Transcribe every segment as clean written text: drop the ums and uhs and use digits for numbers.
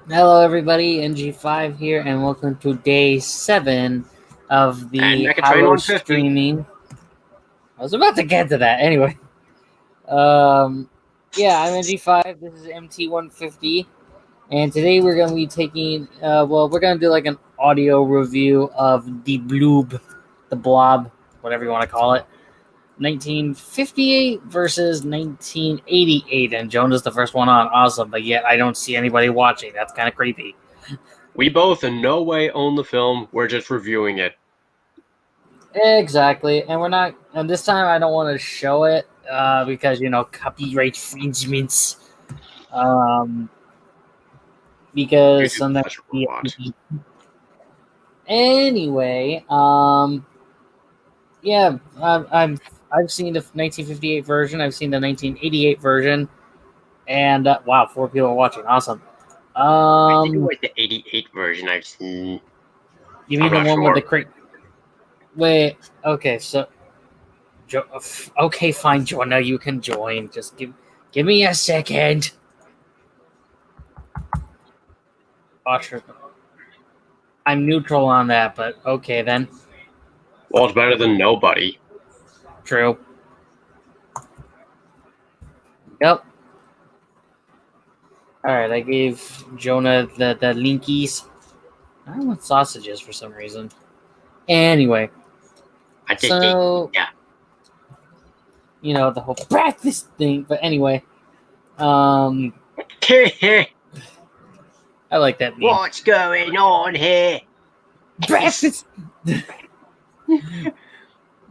Hello, everybody. NG5 here, and welcome to day 7 of And the Mechatrain Halo 150. streaming. I was about to get to that anyway. Yeah, I'm NG5. This is MT150, and today we're going to be taking. We're going to do like an audio review of the Blob, whatever you want to call it. 1958 versus 1988, and Jonah's the first one on. Awesome, but yet I don't see anybody watching. That's kind of creepy. We both in no way own the film. We're just reviewing it. Exactly, and we're not. And this time, I don't want to show it because copyright infringements. Um, because YouTube sometimes. has a robot. Anyway, yeah, I've seen the 1958 version. I've seen the 1988 version, and wow, 4 people are watching. Awesome. I think it was the 88 version I've seen. You mean I'm the not one with sure. the crate? Wait. Okay, so. Okay, fine, Jonah. You can join. Just give me a second. I'm neutral on that, but okay then. Well, it's better than nobody. True. Yep. Alright, I gave Jonah the linkies. I don't want sausages for some reason. Anyway. I just So, yeah. The whole breakfast thing. But anyway. I like that meme. What's going on here? Breakfast!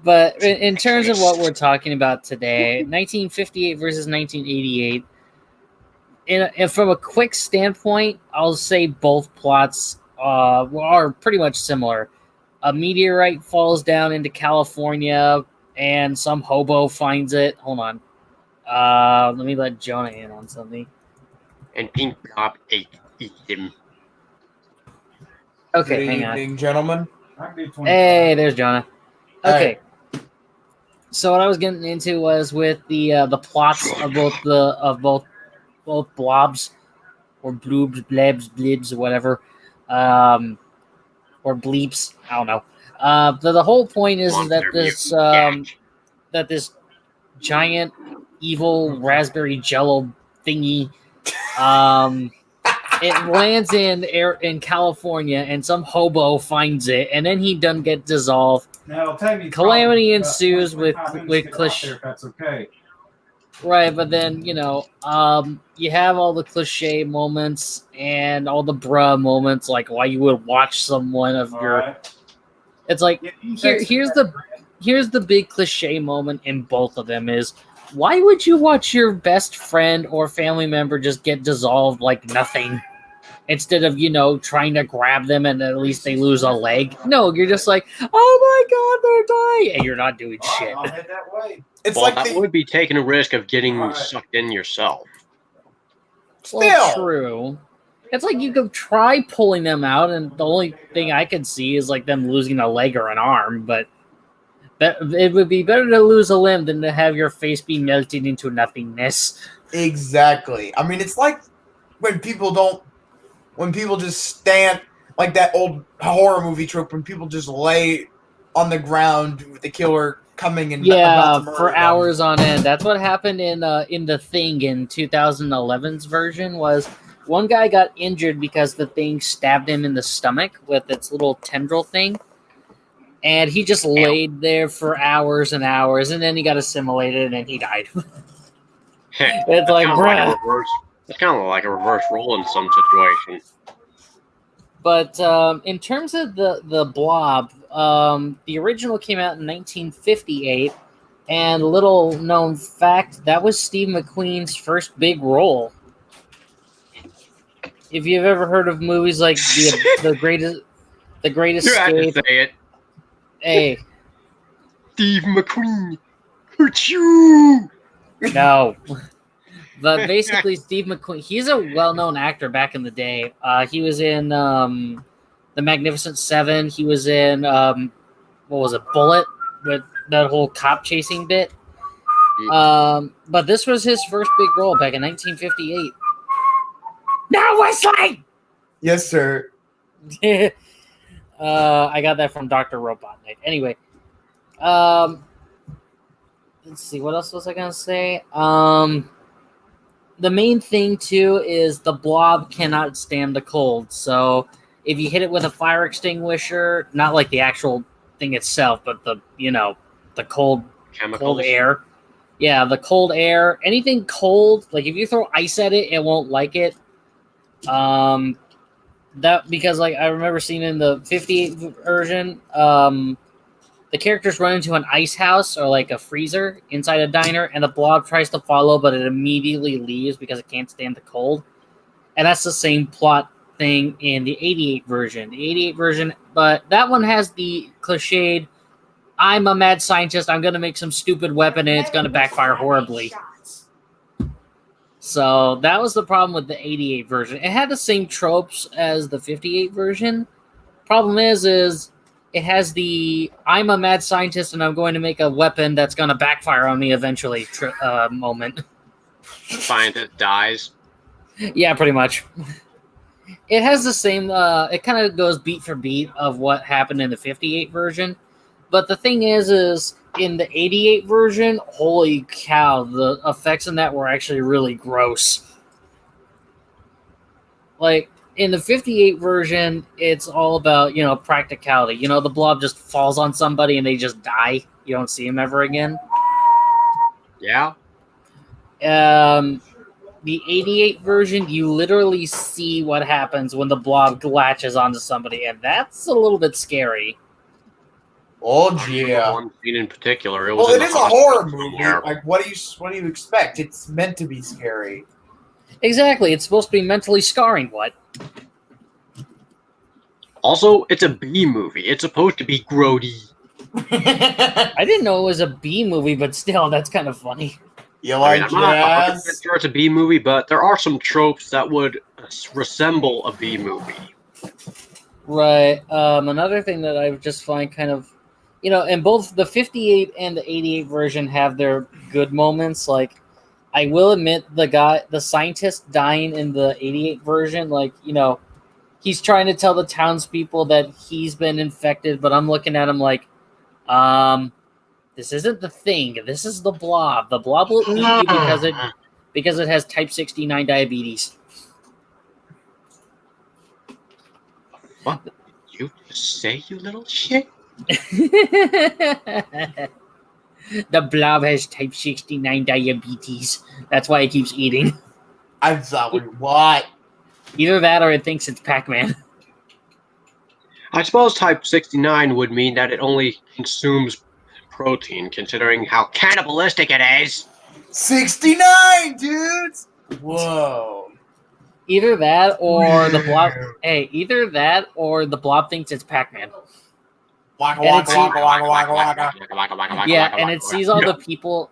But in terms of what we're talking about today, 1958 versus 1988, and from a quick standpoint, I'll say both plots are pretty much similar. A meteorite falls down into California, and some hobo finds it. Hold on. Let me let Jonah in on something. And Pink Blob ate him. Okay, Good hang on. evening, gentlemen. Hey, there's Jonah. Okay. Hey. So what I was getting into was with the plots of both blobs or bloobs, blebs, blibs, or whatever, or bleeps. I don't know. The whole point is that this giant evil raspberry Jell-O thingy, it lands in California, and some hobo finds it, and then he doesn't get dissolved. Now, Calamity ensues with cliche. That's okay. Right, but then you have all the cliche moments and all the bruh moments, like why you would watch someone of your. Right. It's like here's the big cliche moment in both of them is why would you watch your best friend or family member just get dissolved like nothing? Instead of, trying to grab them and at least they lose a leg. No, you're just like, oh my god, they're dying. And you're not doing shit. I'll head that way. It's well, like that would be taking a risk of getting sucked in yourself. Well, true. It's like you could try pulling them out, and the only thing I could see is like them losing a leg or an arm, but it would be better to lose a limb than to have your face be melted into nothingness. Exactly. I mean, it's like when people just stand, like that old horror movie trope, when people just lay on the ground with the killer coming and about to murder for them. hours on end. That's what happened in The Thing in 2011's version. Was one guy got injured because the thing stabbed him in the stomach with its little tendril thing, and he just laid there for hours and hours, and then he got assimilated and he died. It's like, bruh. It's kind of like a reverse role in some situations. But in terms of the Blob, the original came out in 1958, and little known fact, that was Steve McQueen's first big role. If you've ever heard of movies like the Great Escape, You had to say it. Hey, Steve McQueen, you. No. But basically, Steve McQueen, he's a well-known actor back in the day. He was in The Magnificent Seven. He was in, what was it, Bullet, with that whole cop chasing bit. But this was his first big role back in 1958. No whistling! Yes, sir. I got that from Dr. Robotnik. Anyway, let's see. What else was I gonna say? The main thing too is the blob cannot stand the cold. So if you hit it with a fire extinguisher, not like the actual thing itself, but the the cold Chemicals. air. Yeah, the cold air. Anything cold, like if you throw ice at it, it won't like it. That because like I remember seeing in the 58 version, the characters run into an ice house or like a freezer inside a diner, and the blob tries to follow, but it immediately leaves because it can't stand the cold. And that's the same plot thing in the 88 version. The 88 version, but that one has the cliched, I'm a mad scientist, I'm going to make some stupid weapon and it's going to backfire horribly. So that was the problem with the 88 version. It had the same tropes as the 58 version. Problem is it has the I'm a mad scientist and I'm going to make a weapon that's going to backfire on me eventually moment. Scientist dies. Yeah, pretty much. It has the same, it kind of goes beat for beat of what happened in the 58 version. But the thing is in the 88 version, holy cow, the effects in that were actually really gross. Like, in the 58 version, it's all about, practicality. The blob just falls on somebody and they just die. You don't see them ever again. Yeah. The 88 version, you literally see what happens when the blob latches onto somebody, and that's a little bit scary. Oh I remember yeah. one scene in particular. It was Well, in it the is a hospital horror movie. somewhere. Like, what do you expect? It's meant to be scary. Exactly, it's supposed to be mentally scarring. What? Also, it's a B movie. It's supposed to be grody. I didn't know it was a B movie, but still, that's kind of funny. You I mean, like I'm not 100% jazz? sure it's a B movie, but there are some tropes that would resemble a B movie. Right. Another thing that I just find kind of, and both the 58 and the 88 version have their good moments. Like, I will admit the scientist dying in the 88 version, like, he's trying to tell the townspeople that he's been infected, but I'm looking at him like, this isn't the thing. This is the blob. The blob will eat you because it has type 69 diabetes. What did you just say, you little shit? The blob has type 69 diabetes. That's why it keeps eating. I'm sorry. What? Either that or it thinks it's Pac-Man. I suppose type 69 would mean that it only consumes protein, considering how cannibalistic it is. 69, dudes. Whoa. Either that or the blob. Hey, either that or the blob thinks it's Pac-Man. Waka And waka it's- waka waka waka. Yeah, and it sees all the people,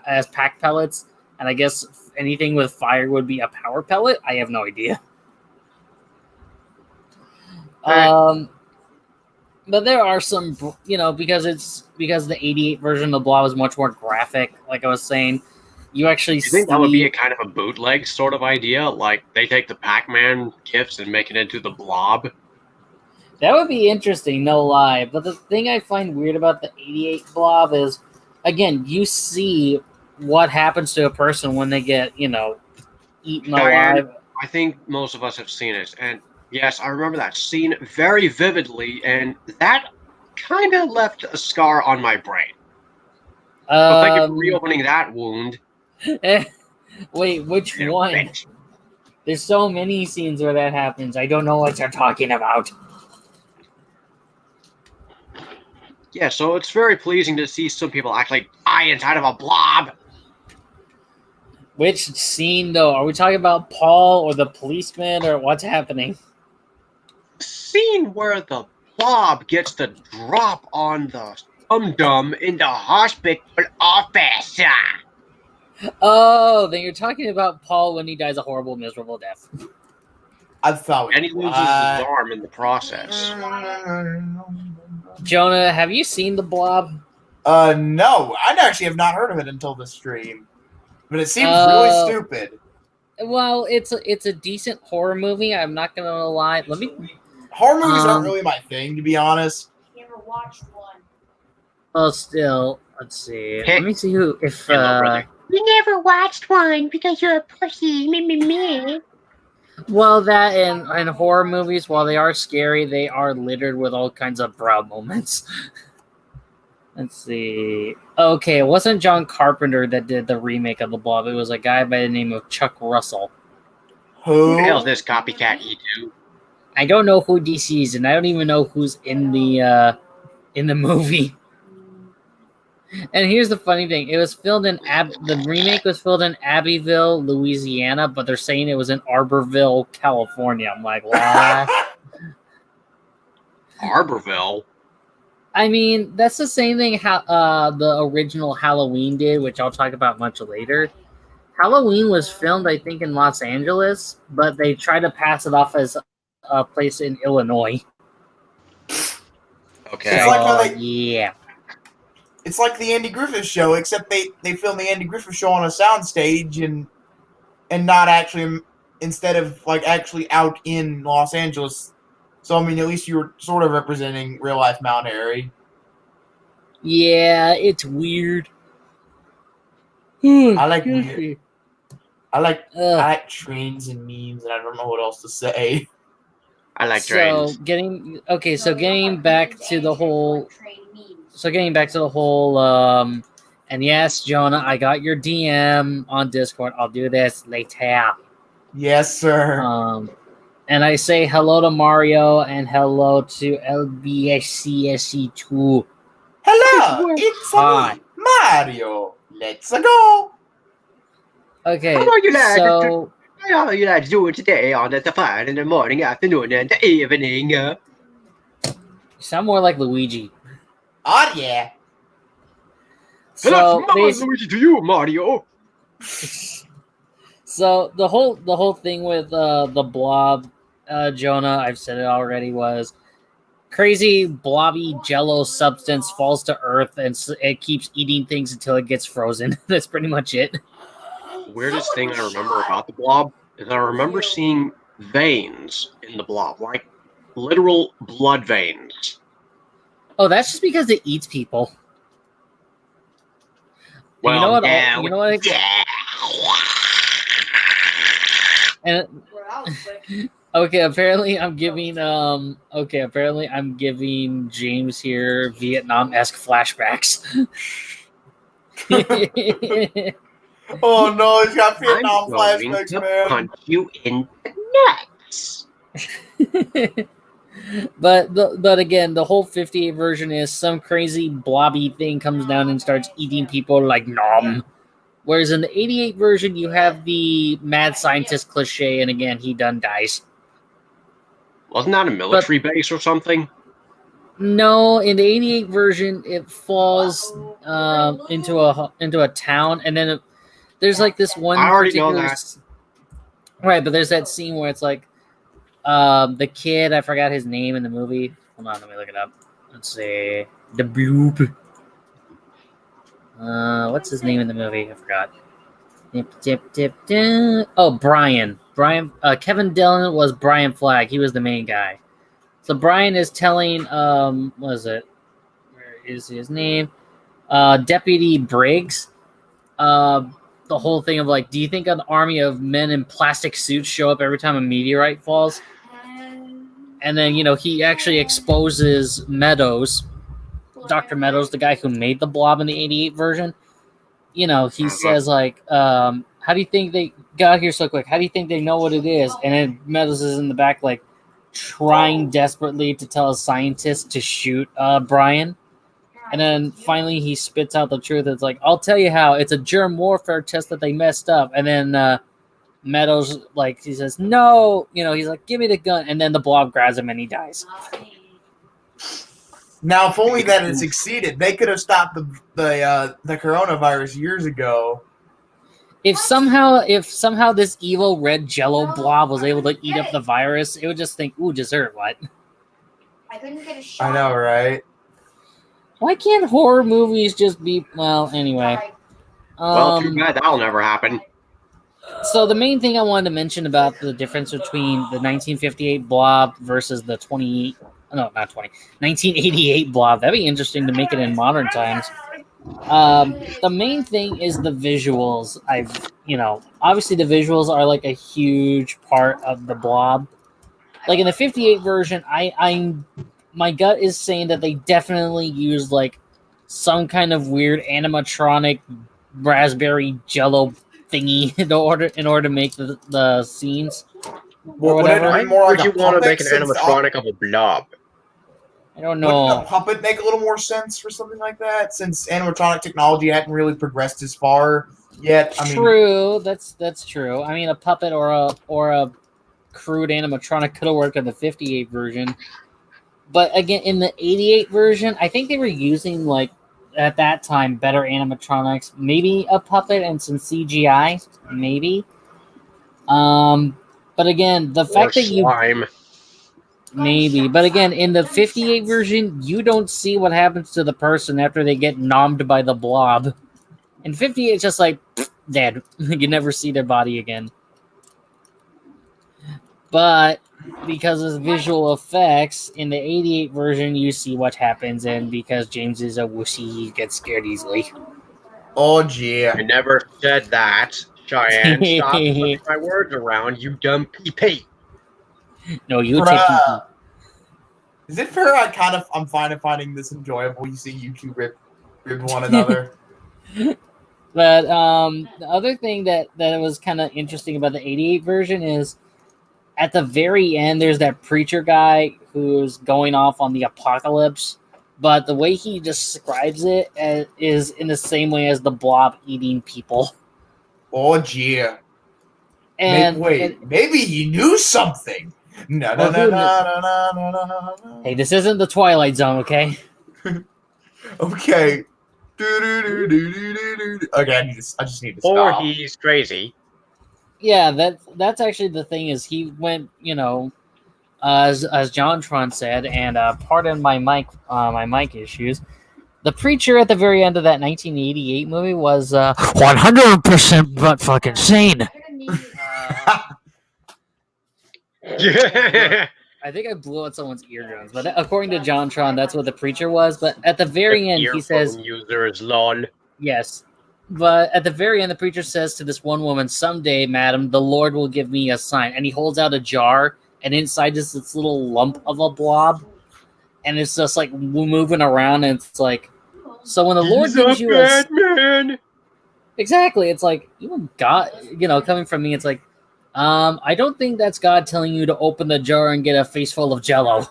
as pack pellets. And I guess anything with fire would be a power pellet. I have no idea. Right. But there are some, because the 88 version of the blob is much more graphic. Like I was saying, you actually Do you think that would be a kind of a bootleg sort of idea? Like they take the Pac-Man gifs and make it into the blob? That would be interesting, no lie. But the thing I find weird about the 88 blob is, again, you see what happens to a person when they get, eaten alive. I think most of us have seen it. And yes, I remember that scene very vividly, and that kind of left a scar on my brain. So thank you for reopening that wound. Wait, which one? Bitch. There's so many scenes where that happens. I don't know what you're talking about. Yeah, so it's very pleasing to see some people actually die inside of a blob. Which scene, though? Are we talking about Paul or the policeman, or what's happening? Scene where the blob gets the drop on the dum-dum in the hospital office. Oh, then you're talking about Paul when he dies a horrible, miserable death. I'm sorry. And he loses his arm in the process. Jonah, have you seen the blob? No, I actually have not heard of it until this stream, but it seems really stupid. Well, it's a decent horror movie. I'm not gonna lie. Let me. Horror movies aren't really my thing, to be honest. Never watched one. Well, still, let's see. Let me see who if. Hello, brother. You never watched one because you're a pussy. Me. Well, that and horror movies, while they are scary, they are littered with all kinds of brow moments. Let's see. Okay, it wasn't John Carpenter that did the remake of The Blob. It was a guy by the name of Chuck Russell. Who the Who? hell's this copycat E2? I don't know who DC is, and I don't even know who's in the movie. And here's the funny thing: it was filmed in the remake was filmed in Abbeville, Louisiana, but they're saying it was in Arborville, California. I'm like, what? Arborville. I mean, that's the same thing how the original Halloween did, which I'll talk about much later. Halloween was filmed, I think, in Los Angeles, but they tried to pass it off as a place in Illinois. Okay. It's like how Yeah. It's like the Andy Griffith Show, except they filmed the Andy Griffith Show on a soundstage and not actually, instead of like actually out in Los Angeles. So I mean, at least you were sort of representing real life Mount Airy. Yeah, it's weird. I like weird. I like Ugh. trains and memes, and I don't know what else to say. I like So trains. getting back to the whole and yes, Jonah, I got your DM on Discord. I'll do this later. Yes, sir. And I say hello to Mario and hello to LBSCSE2. Hello, it's Hi. me, Mario. Let's go. Okay, How are you, lad? so How are you lads doing today on the fine in the morning, afternoon, and the evening? you sound more like Luigi. Oh yeah. So, Luigi to you, Mario. so the whole thing with the blob, Jonah, I've said it already, was crazy blobby Jell-O substance falls to Earth and it keeps eating things until it gets frozen. That's pretty much it. The weirdest thing I remember about the blob is I remember seeing veins in the blob, like literal blood veins. Oh, that's just because it eats people. Well, you know what? yeah, You know what? And okay, apparently I'm giving James here Vietnam-esque flashbacks. Oh no, he's got I'm Vietnam going flashbacks, to man. punch you in the nuts. But again, the whole 58 version is some crazy blobby thing comes down and starts eating people like nom. Whereas in the 88 version, you have the mad scientist cliche, and again, he done dies. Wasn't that a military base or something? No, in the 88 version, it falls into a town, and then there's like this one. I already know that. Right, but there's that scene where it's like the kid, I forgot his name in the movie. Hold on, let me look it up. Let's see. The Bloop. What's his name in the movie? I forgot. Oh, Brian. Kevin Dillon was Brian Flagg. He was the main guy. So Brian is telling, what is it? Where is his name? Deputy Briggs. The whole thing of like, do you think an army of men in plastic suits show up every time a meteorite falls? And then, he actually exposes Meadows, Dr. Meadows, the guy who made the blob in the 88 version. He says like, how do you think they got here so quick? How do you think they know what it is? And then Meadows is in the back like trying desperately to tell a scientist to shoot Brian. And then finally he spits out the truth. It's like, I'll tell you how. It's a germ warfare test that they messed up. And then Meadows, like, he says, no. He's like, give me the gun. And then the blob grabs him and he dies. Now, if only that had succeeded, they could have stopped the coronavirus years ago. If somehow this evil red Jell-O blob was able to eat up the virus, it would just think, ooh, dessert, what? I couldn't get a shot. I know, right? Why can't horror movies just be, well, anyway. Well, too bad that'll never happen. So the main thing I wanted to mention about the difference between the 1958 Blob versus the 1988 Blob, that'd be interesting to make it in modern times. The main thing is the visuals. Obviously the visuals are like a huge part of the Blob. Like in the 58 version, my gut is saying that they definitely used like some kind of weird animatronic raspberry Jell-O thingy in order to make the scenes or Would it whatever. be more Would like you a want to puppet make an since animatronic of a blob? I don't Wouldn't a know. puppet make a little more sense for something like that? Since animatronic technology hadn't really progressed as far yet. I mean, True, that's true. I mean, a puppet or a crude animatronic could have worked in the 58 version. But again, in the 88 version, I think they were using, like, at that time, better animatronics. Maybe a puppet and some CGI. Maybe. But again, the Or fact that you... slime. Maybe. But again, in the 58 version, you don't see what happens to the person after they get nommed by the blob. In 58, it's just like, dead. You never see their body again. But because of visual effects, in the 88 version, you see what happens, and because James is a wussy, he gets scared easily. oh yeah. I never said that, Cheyenne. Stop pushing my words around, you dumb pee-pee. No, you Bruh. take pee-pee. Is it fair? I'm finding this enjoyable. You see you two rip one another. But the other thing that was kind of interesting about the 88 version is at the very end, there's that preacher guy who's going off on the apocalypse. But the way he describes it is in the same way as the blob eating people. Oh yeah. And maybe you knew something. No. Hey, this isn't the Twilight Zone, okay? Okay. Okay, I just need to Or stop. he's crazy. Yeah, that's actually the thing is he went, as JonTron said, and pardon my mic issues. The preacher at the very end of that 1988 movie was 100% butt fucking sane. I think I blew out someone's eardrums, but according to JonTron, that's what the preacher was. But at the very end, he says, users, lol. Yes. But at the very end, the preacher says to this one woman, "Someday, madam, the Lord will give me a sign." And he holds out a jar, and inside is this little lump of a blob. And it's just like moving around, and it's like, so when the Lord gives you Batman. Exactly, it's like, even God, coming from me, it's like, I don't think that's God telling you to open the jar and get a face full of Jell-O.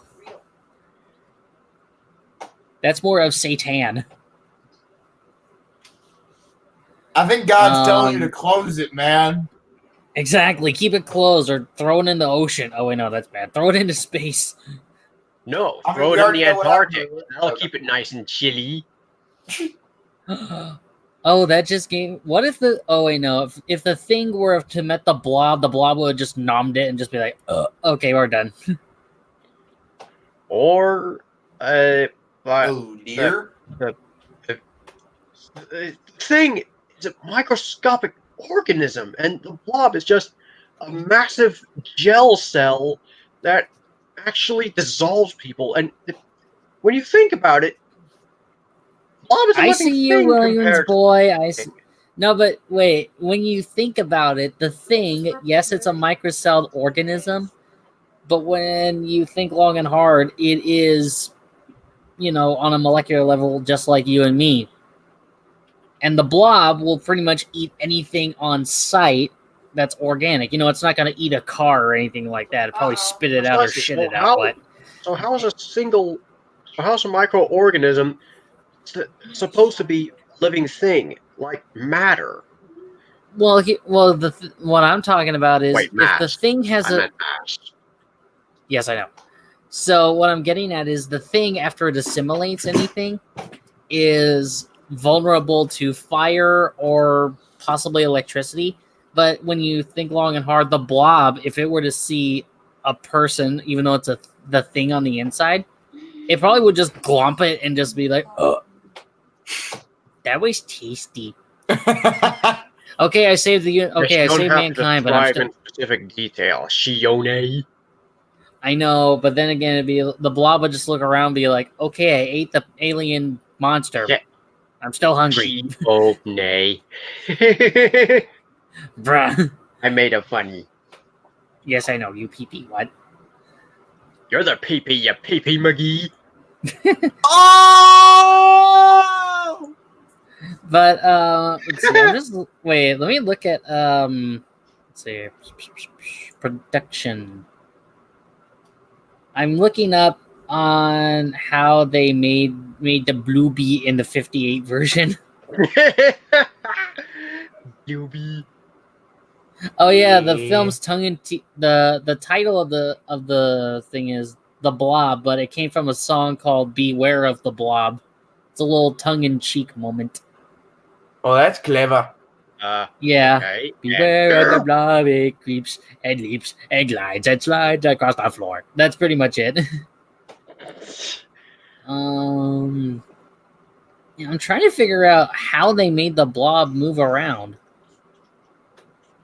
That's more of Satan. I think God's telling you to close it, man. Exactly. Keep it closed or throw it in the ocean. Oh, wait, no, that's bad. Throw it into space. No, throw it in the Antarctic. That'll keep it nice and chilly. Oh, that just gave... What if the... Oh, wait, no. If the thing were to met the blob would have just nommed it and just be like, okay, we're done. Or, oh, dear. The thing is a microscopic organism, and the blob is just a massive gel cell that actually dissolves people. And when you think about it, blob is a I living see you, thing Williams boy. I see. No, but wait. When you think about it, the thing, yes, it's a microcelled organism, but when you think long and hard, it is, on a molecular level, just like you and me. And the blob will pretty much eat anything on sight that's organic. It's not going to eat a car or anything like that. It'll probably spit it out or shit it out. So how is a microorganism supposed to be a living thing, like matter? Well, what I'm talking about is if the thing has Yes, I know. So what I'm getting at is the thing, after it assimilates anything, is vulnerable to fire or possibly electricity. But when you think long and hard, the blob, if it were to see a person, even though it's the thing on the inside, it probably would just glomp it and just be like, "Oh, that was tasty." Okay, I saved the Yes, okay, I you don't saved have mankind, to but I'm describe still. in specific detail. Shione. I know, but then again, it'd be the Blob would just look around, and be like, "Okay, I ate the alien monster. Yeah. I'm still hungry." Shione. Bruh. I made a funny. Yes, I know you pee. What? You're the pee-pee, you pee-pee McGee. Oh! But let's see. I'm just wait. Let me look at let's see, production. I'm looking up on how they made the Blue Bee in the '58 version. Doobie. Oh yeah, the Yeah. film's tongue in the title of the thing is The Blob, but it came from a song called "Beware of the Blob." It's a little tongue in cheek moment. Oh, that's clever. Yeah. Okay. Beware of the blob, it creeps and leaps and glides and slides across the floor. That's pretty much it. Yeah, I'm trying to figure out how they made the blob move around.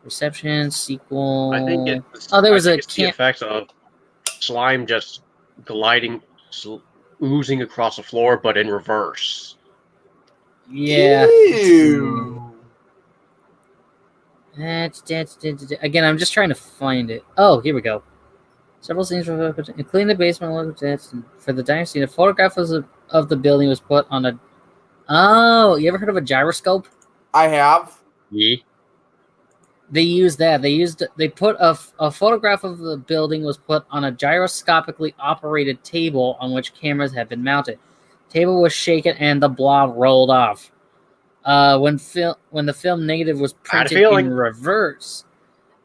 Reception, sequel. I think it's. Oh, there was a the effects of slime just gliding, oozing across the floor, but in reverse. Yeah. Ew. Again, I'm just trying to find it. Oh, here we go. Several scenes, including the basement, for the dining scene. A photograph of the building was put on a. Oh, you ever heard of a gyroscope? I have. Yeah. They used that. They put a photograph of the building was put on a gyroscopically operated table on which cameras had been mounted. Table was shaken and the blob rolled off. When the film negative was printed in reverse,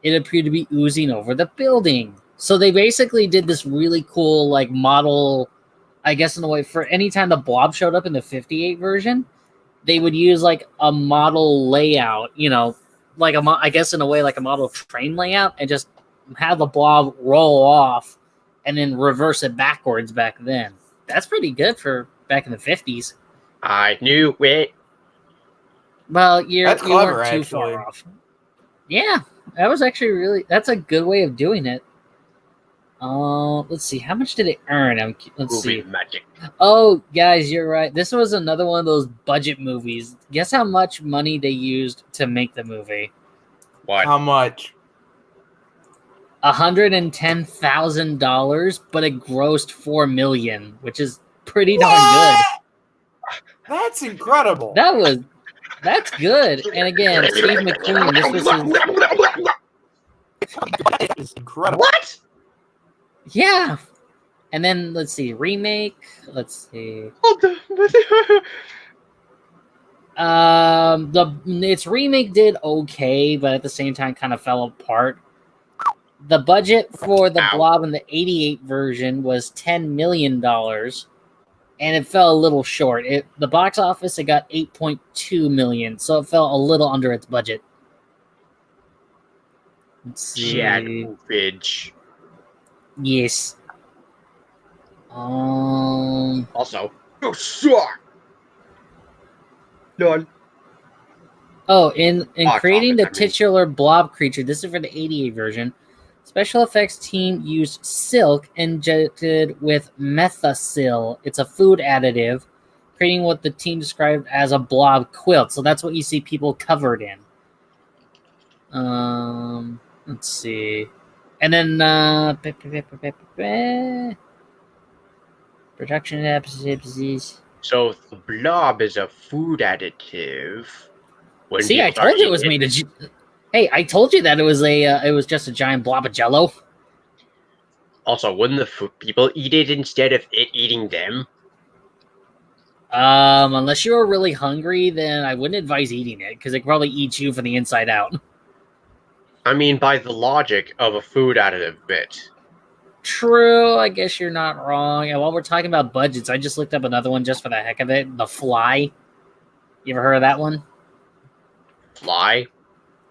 it appeared to be oozing over the building. So they basically did this really cool like model, I guess in a way, for any time the blob showed up in the '58 version, they would use like a model layout, like I guess in a way like a model train layout, and just have the blob roll off and then reverse it backwards back then. That's pretty good for back in the '50s. I knew it. Well, you That's clever, weren't too actually. far off. Yeah, that was actually that's a good way of doing it. Let's see. How much did it earn? Let's see. Magic. Oh, guys, you're right. This was another one of those budget movies. Guess how much money they used to make the movie? What? How much? $110,000, but it grossed $4 million, which is pretty darn good. That's incredible. That's good. And again, Steve McQueen. This was That is incredible. What? yeah. And then let's see, remake. Let's see. Its remake did okay, but at the same time kind of fell apart. The budget for the Blob in the '88 version was $10 million, and it fell a little short. The box office, it got $8.2 million, so it fell a little under its budget. Let's see. Jadovich. Yes. Also, you suck. Done. Oh, in creating the office, titular blob creature, this is for the '88 version, special effects team used silk injected with methacil. It's a food additive, creating what the team described as a blob quilt. So that's what you see people covered in. Let's see. And then production episodes. So the blob is a food additive. See, I told you it was made of. Hey, I told you that it was it was just a giant blob of Jell-O. Also, wouldn't the people eat it instead of it eating them? Unless you were really hungry, then I wouldn't advise eating it because it could probably eat you from the inside out. I mean, by the logic of a food additive bit. True, I guess you're not wrong. And while we're talking about budgets, I just looked up another one just for the heck of it. The Fly. You ever heard of that one? Fly?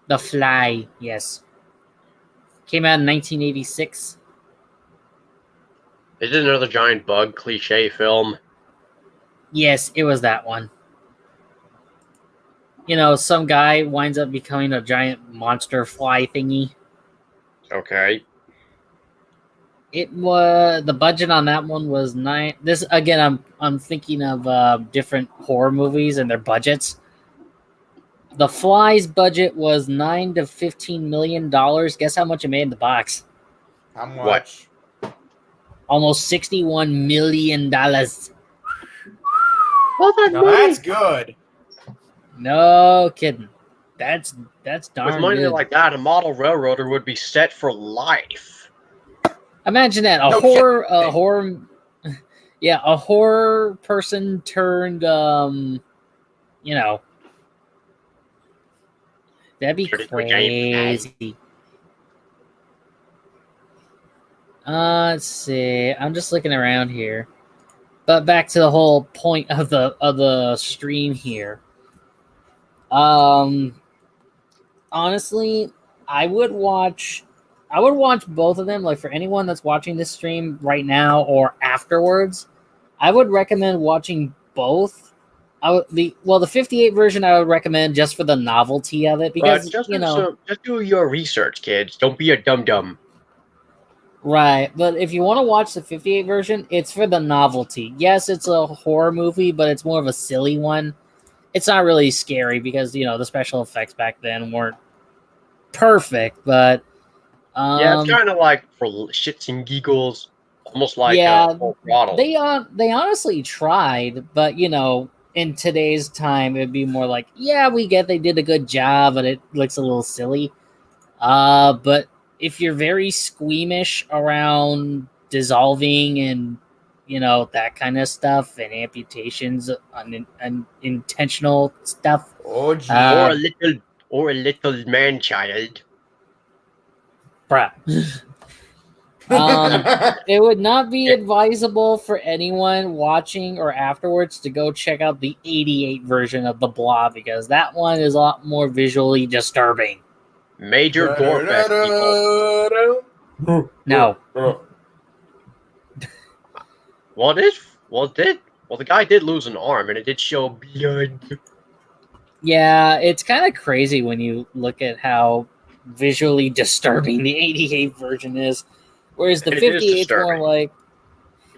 The Fly, yes. Came out in 1986. Is it another giant bug cliche film? Yes, it was that one. some guy winds up becoming a giant monster fly thingy. Okay. It was the budget on that one was nine. This again, I'm thinking of different horror movies and their budgets. The Fly's budget was $9 to $15 million. Guess how much it made in the box? How much? What? Almost $61 million. Well, Now that's good. No kidding. That's darn With money good. like that, a model railroader would be set for life. Imagine that a horror person turned that'd be crazy. Let's see. I'm just looking around here. But back to the whole point of the stream here. Honestly, I would watch both of them. Like for anyone that's watching this stream right now or afterwards, I would recommend watching both. The 58 version I would recommend just for the novelty of it because just do your research, kids. Don't be a dum-dum. Right, but if you want to watch the 58 version, it's for the novelty. Yes, it's a horror movie, but it's more of a silly one. It's not really scary because, the special effects back then weren't perfect, but... yeah, it's kind of like for shits and giggles, almost like Full Throttle. They honestly tried, but, in today's time, it'd be more like, yeah, we get they did a good job, but it looks a little silly. But... if you're very squeamish around dissolving and that kind of stuff and amputations and intentional stuff, or a little man child, bruh. It would not be advisable for anyone watching or afterwards to go check out the 88 version of the Blob because that one is a lot more visually disturbing. Major Gorefest people. No. The guy did lose an arm, and it did show blood. Yeah, it's kind of crazy when you look at how visually disturbing the 88 version is, whereas the 58 is more like,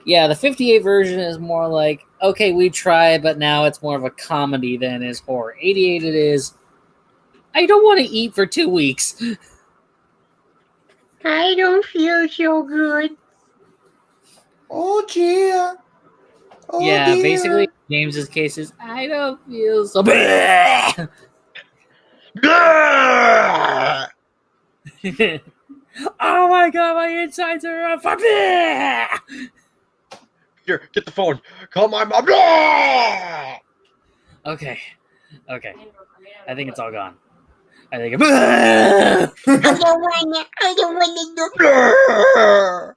the 58 version is more like, okay, we tried, but now it's more of a comedy than is horror. 88 it is, I don't want to eat for 2 weeks. I don't feel so good. Oh, dear. Oh, yeah, dear. Basically, James's case is, I don't feel so bad. Oh my god, my insides are on fire. Here, get the phone. Call my mom. Okay. I think it's all gone. I think I don't want to.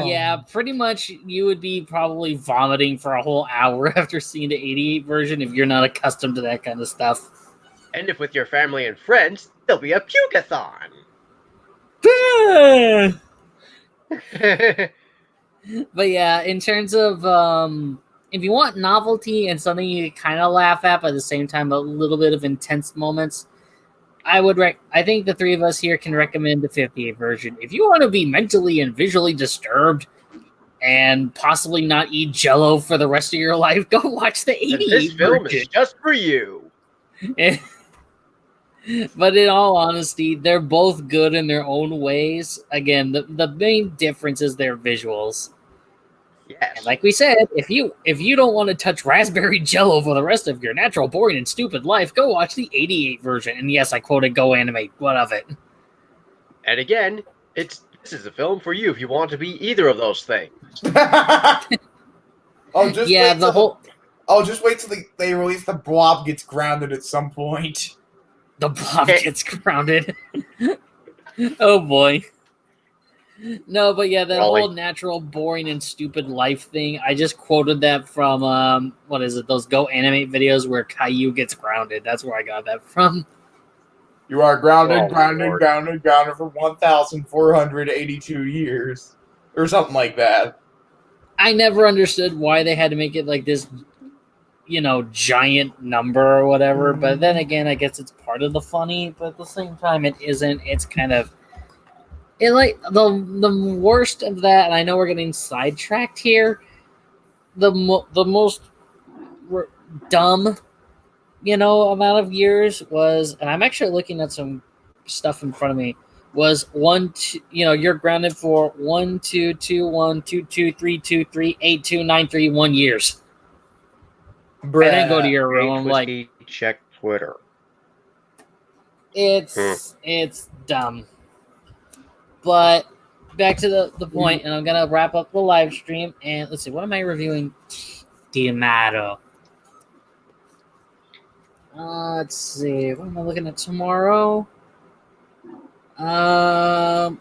Yeah, pretty much you would be probably vomiting for a whole hour after seeing the 88 version if you're not accustomed to that kind of stuff. And if with your family and friends, there'll be a puke-a-thon. But yeah, in terms of if you want novelty and something you kind of laugh at, but at the same time a little bit of intense moments, I think the three of us here can recommend the 58 version. If you want to be mentally and visually disturbed and possibly not eat Jell-O for the rest of your life, go watch the 88 This film version. is just for you. But in all honesty, they're both good in their own ways. Again, the main difference is their visuals. Yes. And like we said, if you don't want to touch raspberry Jell-O for the rest of your natural, boring, and stupid life, go watch the 88 version. And yes, I quoted Go Animate. What of it? And again, this is a film for you if you want to be either of those things. Just wait till they release the Blob gets grounded at some point. The Blob gets grounded. Oh boy. No, but yeah, that whole natural, boring, and stupid life thing. I just quoted that from those Go Animate videos where Caillou gets grounded. That's where I got that from. You are grounded for 1,482 years, or something like that. I never understood why they had to make it like this giant number or whatever. But then again, I guess it's part of the funny, but at the same time, it isn't. It's kind of like the worst of that. And I know we're getting sidetracked here. The most dumb, amount of years was, and I'm actually looking at some stuff in front of me. Was 1, 2, you're grounded for 1, 2, 2, 1, 2, 2, 3, 2, 3, 8, 2, 9, 3, 1 years. Bruh. I didn't go to your room. I'm like, check Twitter. it's dumb. But back to the point, and I'm gonna wrap up the live stream. And let's see, what am I reviewing tomorrow? Let's see, what am I looking at tomorrow? Well,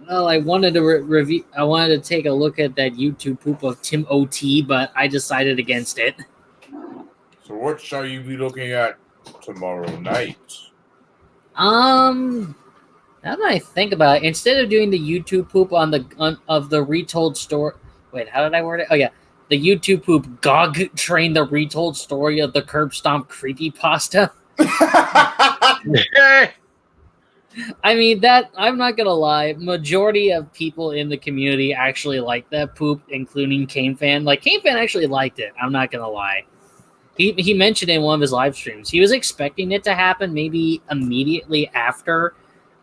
I wanted to review. I wanted to take a look at that YouTube poop of Tim OT, but I decided against it. So what shall you be looking at tomorrow night? Now that I think about it, instead of doing the YouTube poop of the retold story, wait, how did I word it? Oh yeah, the YouTube poop GOG train the retold story of the Curb Stomp creepypasta. I mean, that, I'm not gonna lie, majority of people in the community actually like that poop, including Kane Fan. Like, Kane Fan actually liked it. I'm not gonna lie. He mentioned in one of his live streams he was expecting it to happen maybe immediately after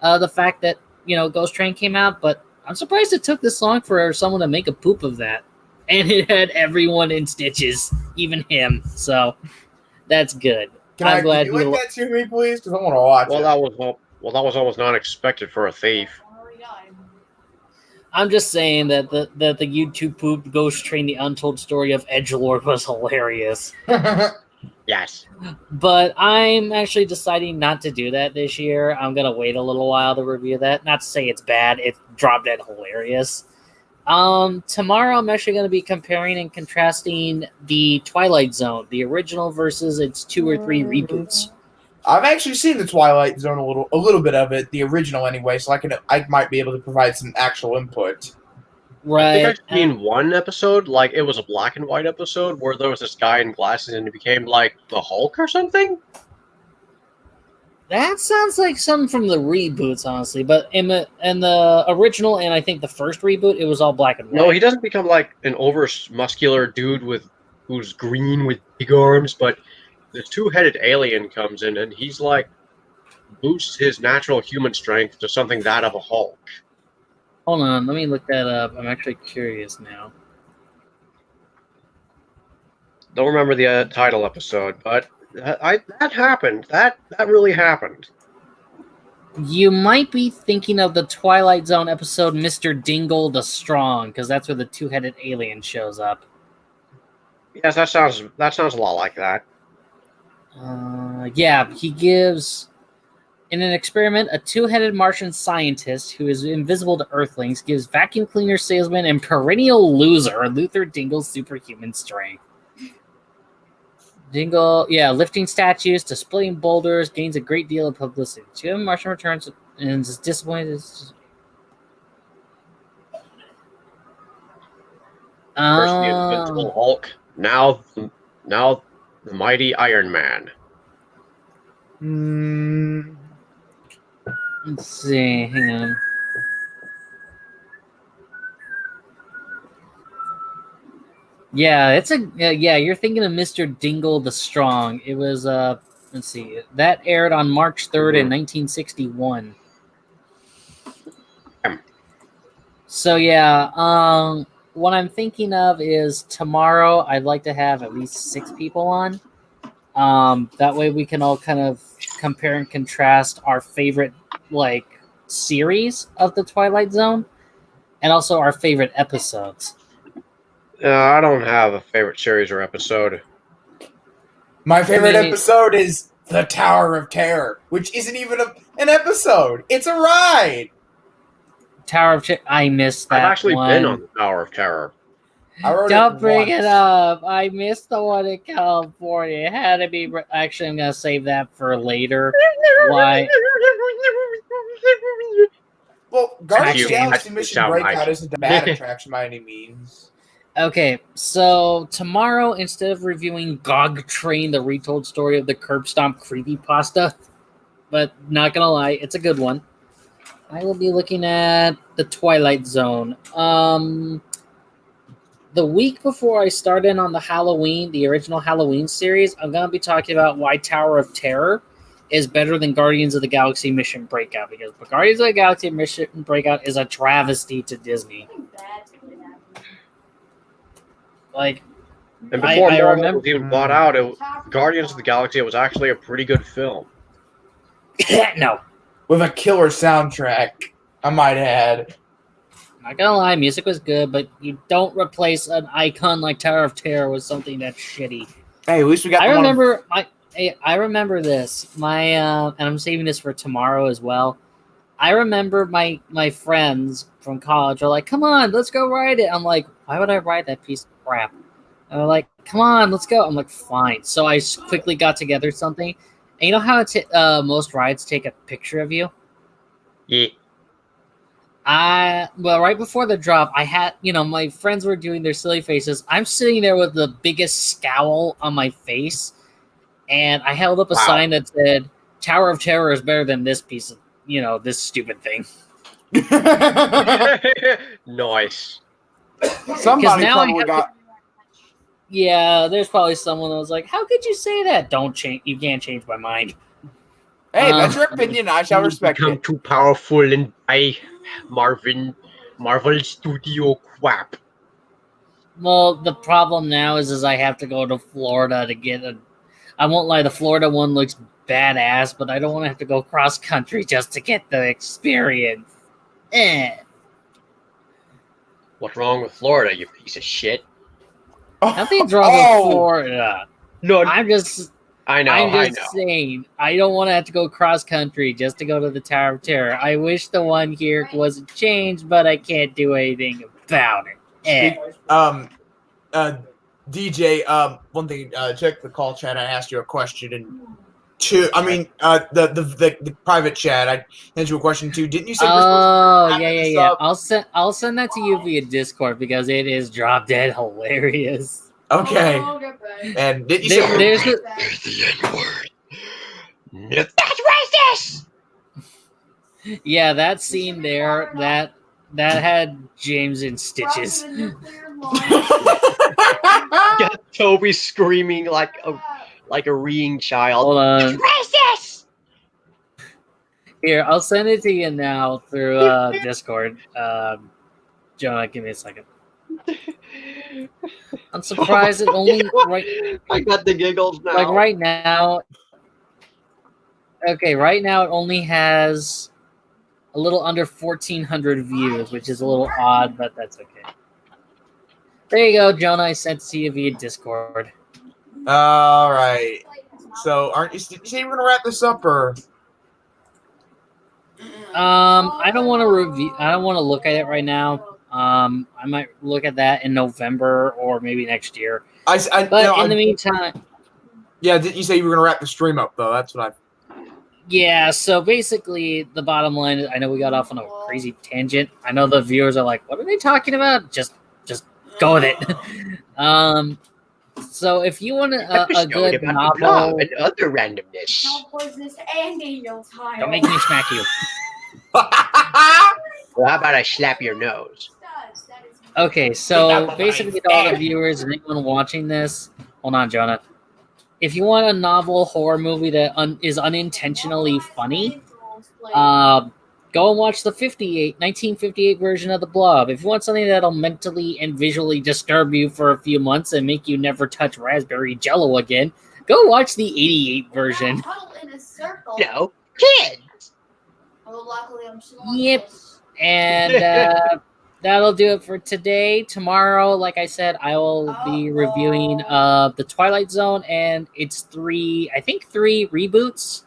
the fact that Ghost Train came out, but I'm surprised it took this long for someone to make a poop of that, and it had everyone in stitches, even him. So that's good. I'm glad Can you link that to me, please? Because I want to watch it. That was almost not expected for a thief. I'm just saying that the YouTube poop Ghost Train the Untold Story of Edgelord was hilarious. Yes. But I'm actually deciding not to do that this year. I'm going to wait a little while to review that. Not to say it's bad. It's drop dead hilarious. Tomorrow I'm actually going to be comparing and contrasting the Twilight Zone, the original versus its 2 or 3 reboots. I've actually seen the Twilight Zone a little bit of it, the original anyway, so I might be able to provide some actual input. Right. I think I've seen one episode, like it was a black and white episode where there was this guy in glasses and he became like the Hulk or something. That sounds like something from the reboots, honestly. But in the original and I think the first reboot, it was all black and white. No, he doesn't become like an over muscular dude who's green with big arms, but this 2-headed alien comes in and he's like boosts his natural human strength to something that of a Hulk. Hold on, let me look that up. I'm actually curious now. Don't remember the title episode, but that happened. That really happened. You might be thinking of the Twilight Zone episode Mr. Dingle the Strong, because that's where the 2-headed alien shows up. Yes, that sounds a lot like that. Yeah, he gives, in an experiment, a 2-headed Martian scientist who is invisible to Earthlings gives vacuum cleaner salesman and perennial loser Luther Dingle superhuman strength. Dingle, lifting statues to splitting boulders, gains a great deal of publicity. 2 Martian returns and is disappointed. First the invincible Hulk, now the mighty Iron Man. Let's see. Hang on. Yeah, you're thinking of Mr. Dingle the Strong. It was let's see. That aired on March 3rd in 1961. So yeah, what I'm thinking of is tomorrow I'd like to have at least 6 people on. That way we can all kind of compare and contrast our favorite series of the Twilight Zone and also our favorite episodes. I don't have a favorite series or episode. My favorite episode is The Tower of Terror, which isn't even an episode. It's a ride. Tower of Terror. I missed that. I've actually one. been on the Tower of Terror. Don't bring it up. I missed the one in California. It had to be. Actually, I'm gonna save that for later. Why? Well, Guardians of the Galaxy Mission Breakout isn't a bad attraction by any means. Okay, so tomorrow, instead of reviewing Gog Train, the retold story of the Curb Stomp creepypasta, but not gonna lie, it's a good one, I will be looking at The Twilight Zone. The week before I start in on the original Halloween series, I'm gonna be talking about why Tower of Terror is better than Guardians of the Galaxy Mission Breakout, because Guardians of the Galaxy Mission Breakout is a travesty to Disney. Like, And before I Marvel remember was even bought out, Guardians of the Galaxy was actually a pretty good film. no, With a killer soundtrack, I might add. not gonna lie, music was good, but you don't replace an icon like Tower of Terror with something that's shitty. Hey, at least we got I the one. remember I remember this. And I'm saving this for tomorrow as well. I remember my friends from college are like, "Come on, let's go ride it." I'm like, "Why would I ride that piece of crap?" And they're like, "Come on, let's go." I'm like, "Fine." So I quickly got together something. And you know how most rides take a picture of you? Yeah. Well, right before the drop, I had, my friends were doing their silly faces. I'm sitting there with the biggest scowl on my face, and I held up a sign that said, "Tower of Terror is better than this piece of, this stupid thing." Nice. Somebody now I probably have got. Yeah, there's probably someone that was like, "How could you say that?" Don't change. You can't change my mind. Hey, that's your opinion. I shall respect Become it. too powerful and buy Marvel Studio crap. Well, the problem now is I have to go to Florida to get a. I won't lie, the Florida one looks badass, but I don't want to have to go cross country just to get the experience. What's wrong with Florida, you piece of shit? Nothing's wrong with Florida. No, I'm just I know. saying, I don't want to have to go cross country just to go to the Tower of Terror. I wish the one here wasn't changed, but I can't do anything about it. DJ, one thing, check the call chat. I asked you a question, and the private chat. I asked you a question too. Didn't you say? Yeah. I'll send that to you via Discord because it is drop dead hilarious. Okay. And didn't you say There's the N-word. That's racist. Yeah, that scene there, that had James in stitches. Got Toby screaming like a reeing child. Hold on. Racist! Here, I'll send it to you now through Discord. Jonah, give me a second. I'm surprised it only I got the giggles now. like right now. Okay, right now it only has a little under 1,400 views, which is a little odd, but that's okay. There you go, Jonah. I sent it to you via Discord. All right. So, did you say we're gonna wrap this up, or? I don't want to review. I don't want to look at it right now. I might look at that in November or maybe next year. But in the meantime, yeah. Didn't you say you were gonna wrap the stream up though? That's what I. Yeah. So basically, the bottom line is, I know we got off on a crazy tangent. I know the viewers are like, "What are they talking about?" Just go with it. So if you want a good novel and other randomness, don't make me smack you. Well, how about I slap your nose? Okay, so basically, to all the viewers and anyone watching this, hold on, Jonah. If you want a novel horror movie that is unintentionally funny, go and watch the 1958 version of the Blob. If you want something that'll mentally and visually disturb you for a few months and make you never touch raspberry Jell-O again, go watch the 88 version. No, kids. Yep. And that'll do it for today. Tomorrow, like I said, I will be reviewing The Twilight Zone and its three reboots.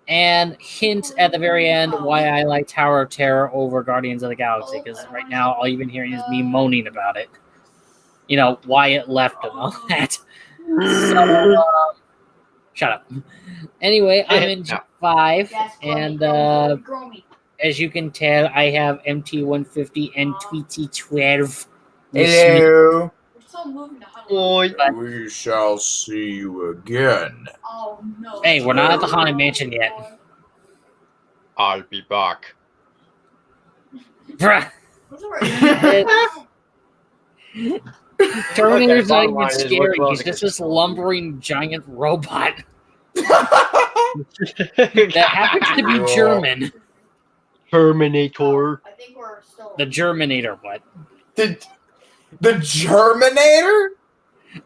And hint at the very end why I like Tower of Terror over Guardians of the Galaxy, because right now all you've been hearing is me moaning about it. Why it left and all that. So, shut up. Anyway, I'm in G5, and as you can tell, I have MT150 and Tweety12. Hello. We're still moving to Hollywood. We shall see you again. Oh no. Hey, we're not at the Haunted Mansion yet. I'll be back. Bruh. What's the Terminator's not bottom even line is we're scary. He's closing just this. this lumbering giant robot that happens to be German. Terminator. I think we're still. The Germinator, what? the Germinator?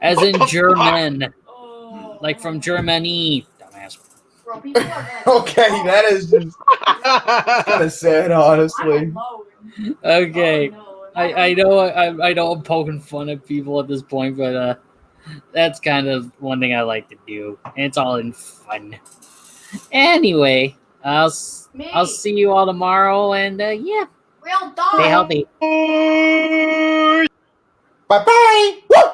As in German, Oh. like from Germany. Dumbass. Bro, people are gonna. Okay, that is just kind of sad, honestly. I'm alone. Okay. Oh, no. I know I'm poking fun at people at this point, but that's kind of one thing I like to do, and it's all in fun. Anyway, I'll see you all tomorrow, and yeah, We all die. stay healthy. Bye bye. Woo!